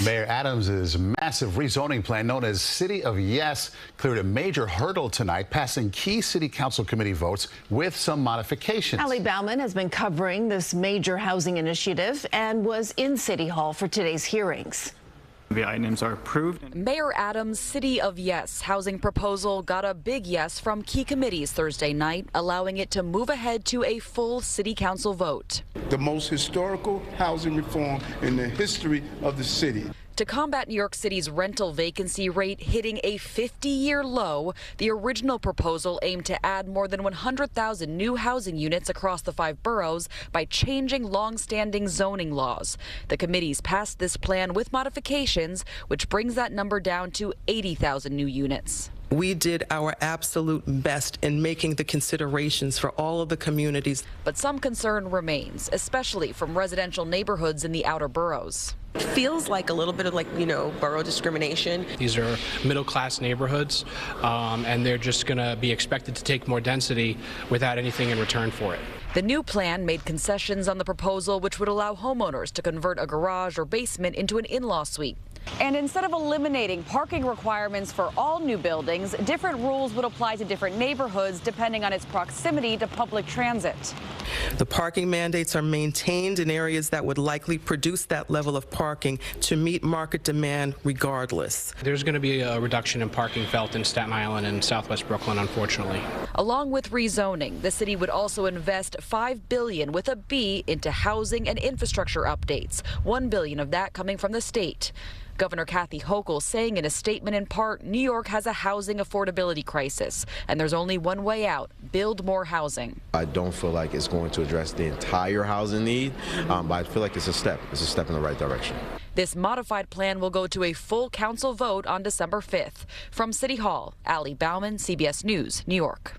Mayor Adams' massive rezoning plan, known as City of Yes, cleared a major hurdle tonight, passing key city council committee votes with some modifications. Bauman has been covering this major housing initiative and was in City Hall for today's hearings. The items are approved. Mayor Adams' City of Yes housing proposal got a big yes from key committees Thursday night, allowing it to move ahead to a full city council vote. The most historical housing reform in the history of the city. To combat New York City's rental vacancy rate hitting a 50-year low, the original proposal aimed to add more than 100,000 new housing units across the 5 boroughs by changing long-standing zoning laws. The committees passed this plan with modifications, which brings that number down to 80,000 new units. We did our absolute best in making the considerations for all of the communities. But some concern remains, especially from residential neighborhoods in the outer boroughs. Feels like a little bit of borough discrimination. These are middle-class neighborhoods, and they're just going to be expected to take more density without anything in return for it. The new plan made concessions on the proposal, which would allow homeowners to convert a garage or basement into an in-law suite. And instead of eliminating parking requirements for all new buildings, different rules would apply to different neighborhoods depending on its proximity to public transit. The parking mandates are maintained in areas that would likely produce that level of parking to meet market demand regardless. There's going to be a reduction in parking felt in Staten Island and Southwest Brooklyn, unfortunately. Along with rezoning, the city would also invest $5 billion with a B into housing and infrastructure updates, $1 billion of that coming from the state. Governor Kathy Hochul saying in a statement in part, New York has a housing affordability crisis, and there's only one way out: build more housing. I don't feel like it's going to address the entire housing need, but I feel like it's a step. It's a step in the right direction. This modified plan will go to a full council vote on December 5th. From City Hall, Bauman, CBS News, New York.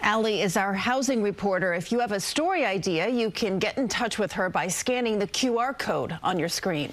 Allie is our housing reporter. If you have a story idea, you can get in touch with her by scanning the QR code on your screen.